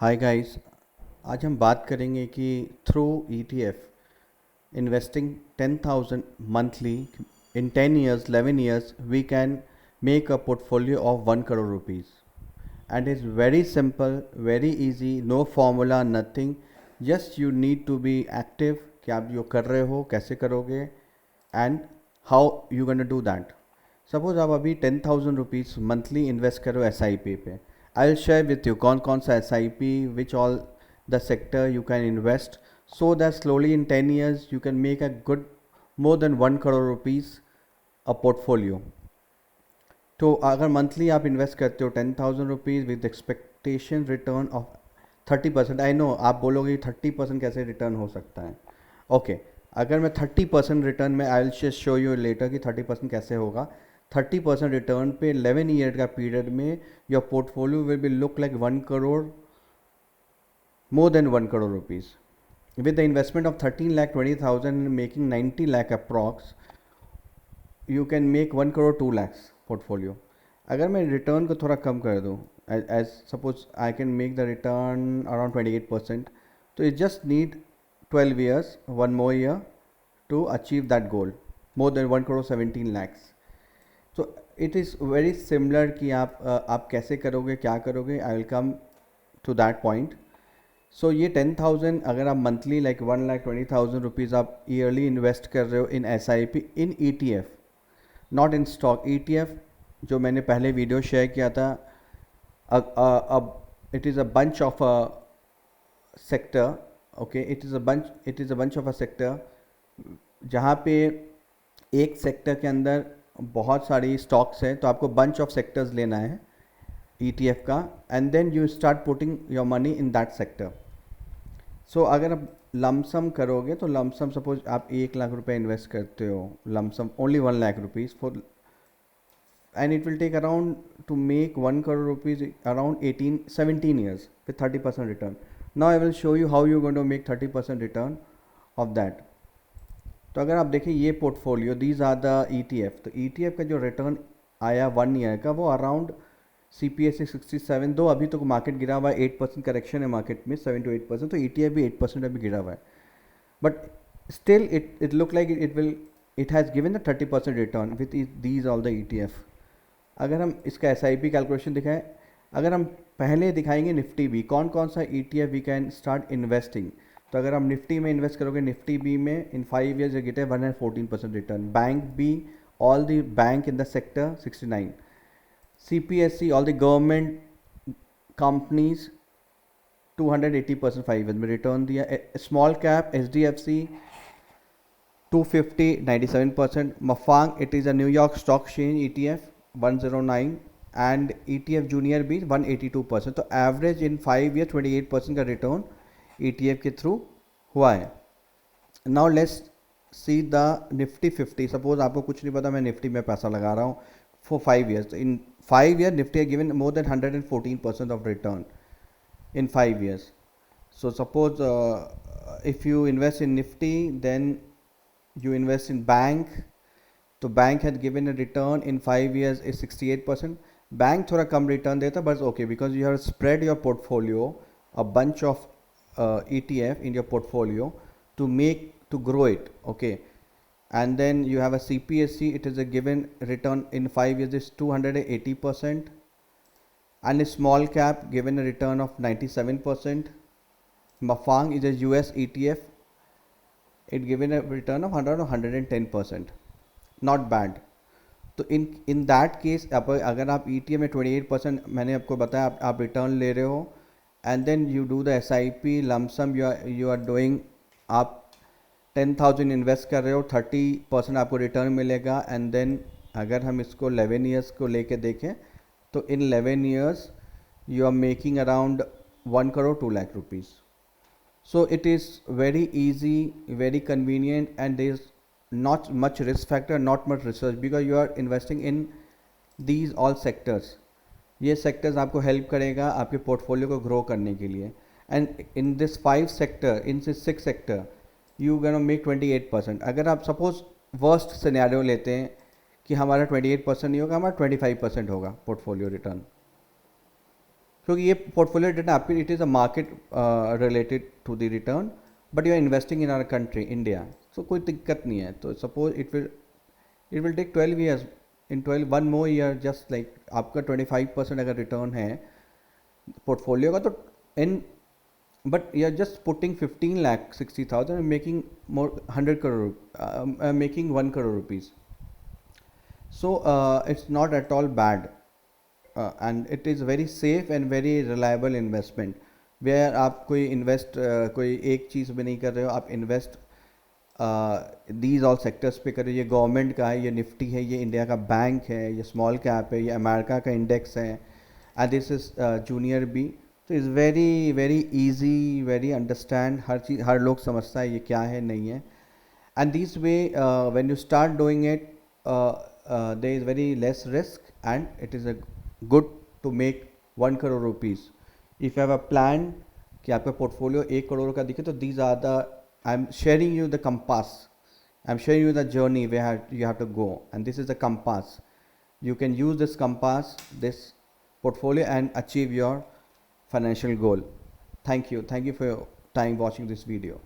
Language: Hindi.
Hi guys. आज हम बात करेंगे कि through ETF investing 10,000 monthly in 10 years 11 years we can make a portfolio of 1 crore rupees, and it's very simple, very easy, no formula, nothing. Just you need to be active कि आप जो कर रहे हो कैसे करोगे and how you gonna do that. Suppose आप अभी 10,000 रुपीज़ मंथली इन्वेस्ट करो एस आई पी पे. I will share with you कौन कौन सा S I P, which all the sector you can invest, so that slowly in 10 years you can make a good more than 1 crore rupees a portfolio. तो अगर मंथली आप इन्वेस्ट करते हो 10,000 rupees with expectation return of 30%. I know आप बोलोगे 30% कैसे रिटर्न हो सकता है. ओके अगर मैं 30% रिटर्न में, I will just show you later कि 30% कैसे होगा. 30% रिटर्न पे 11 ईयर का पीरियड में your portfolio will be look like 1 crore, more than 1 crore rupees. with the investment of 13,20,000 and making 90 lakh approx, you can make 1 crore 2 lakhs portfolio. अगर मैं रिटर्न को थोड़ा कम कर दूँ, as suppose I can make the return around 28%, तो it just need 12 years, one more year to achieve that goal, more than 1 crore 17 lakhs. So it is very similar कि आप कैसे करोगे, क्या करोगे. I will come to that point. So ये 10,000 अगर आप मंथली लाइक 1,20,000 रुपीज़ आप ईयरली इन्वेस्ट कर रहे हो in S I P, in E T F, not in stock. E T F जो मैंने पहले वीडियो शेयर किया था, अब it is a bunch of a sector. Okay it is a bunch of a sector जहाँ पे एक सेक्टर के अंदर बहुत सारी स्टॉक्स हैं, तो आपको बंच ऑफ सेक्टर्स लेना है ETF का, and then you start putting your money in that sector. So अगर आप लमसम करोगे तो लमसम सपोज आप 1 लाख रुपए इन्वेस्ट करते हो, lump sum only 1 lakh rupees for, and it will take around to make 1 crore rupees around 17 years with 30% return. Now I will show you how you're going to make 30% return of that. तो अगर आप देखें ये portfolio, these are the ETF. तो ETF का जो रिटर्न आया 1 ईयर का वो अराउंड CPSE 67, दो अभी तो मार्केट गिरा हुआ है, 8% करेक्शन है मार्केट में, 7 to 8%, तो ETF भी 8% अभी गिरा हुआ है. But still it look like it has given the 30% return with these all the ETF. अगर हम इसका एस आई पी कैलकुलेशन दिखाएं, अगर हम पहले दिखाएंगे निफ्टी बी, कौन कौन सा E T F we can start investing. तो अगर हम निफ्टी में इन्वेस्ट करोगे, निफ्टी बी में इन 5 years गेट है 114% return. Bank B, all the bank in the sector 69. CPSE, all the government companies 280% 5 years में रिटर्न दिया. Small cap HDFC 250 97%. MAFANG, it is a New York stock exchange ETF 109, and ETF junior भी 182%. तो एवरेज इन 5 years 28% का रिटर्न ETF के थ्रू हुआ है. Now let's see the Nifty 50. Suppose आपको कुछ नहीं पता, मैं निफ्टी में पैसा लगा रहा हूँ for 5 years. In 5 years Nifty given more than 114% of return in 5 years. So suppose if you invest in Nifty, then you invest in bank. तो bank had given a return in 5 years is 68%. Bank थोड़ा कम रिटर्न देता, but okay because you have spread your portfolio a bunch of ETF in your portfolio to grow it. Okay, and then you have a CPSE, it is a given return in 5 years is 280%, and a small cap given a return of 97%. Mafang is a US ETF, it given a return of 110%. Not bad. तो इन दैट केस अगर आप ETF में 28% मैंने आपको बताया आप रिटर्न ले रहे हो, and then you do the SIP lump sum, you are doing, आप 10,000 इन्वेस्ट कर रहे हो, 30% आपको रिटर्न मिलेगा. एंड देन अगर हम इसको 11 years को लेके देखें तो इन 11 years you are making around 1 crore 2 lakh rupees. So it is very easy, very convenient, and there is not much risk factor, not much research, because you are investing in these all sectors. ये सेक्टर्स आपको हेल्प करेगा आपके पोर्टफोलियो को ग्रो करने के लिए. And in this 5 sector, in 6 sector you can make 28%. अगर आप सपोज वर्स्ट सिनेरियो लेते हैं कि हमारा 28% नहीं होगा, हमारा 25% होगा पोर्टफोलियो रिटर्न. क्योंकि ये पोर्टफोलियो रिटर्न आपकी, it is a market related to the return, but you are investing in our country India, so कोई दिक्कत नहीं है. तो suppose it will take 12 years, in 12 one more year, just like आपका 25% अगर रिटर्न है पोर्टफोलियो का, तो इन, but you're just putting 15 lakh 60,000 and making more 100 crore, making 1 crore rupees. So it's not at all bad, and it is very safe and very reliable investment, where आप कोई invest कोई एक चीज़ में नहीं कर रहे हो, आप invest these all sectors पे कर रहे हो. ये गवर्नमेंट का है, ये निफ्टी है, ये इंडिया का बैंक है, ये स्मॉल कैप है, ये अमेरिका का इंडेक्स है, and this is junior B. तो is very very easy, very understand, हर चीज़ हर लोग समझता है ये क्या है नहीं है. And this way, when you start doing it, there is very less risk, and it is a good to make 1 crore rupees. If you have a plan कि आपका पोर्टफोलियो 1 करोड़ का दिखे, तो these are the, I am sharing you the compass, I am sharing you the journey where you have to go, and this is the compass. You can use this compass, this portfolio, and achieve your financial goal. Thank you for your time watching this video.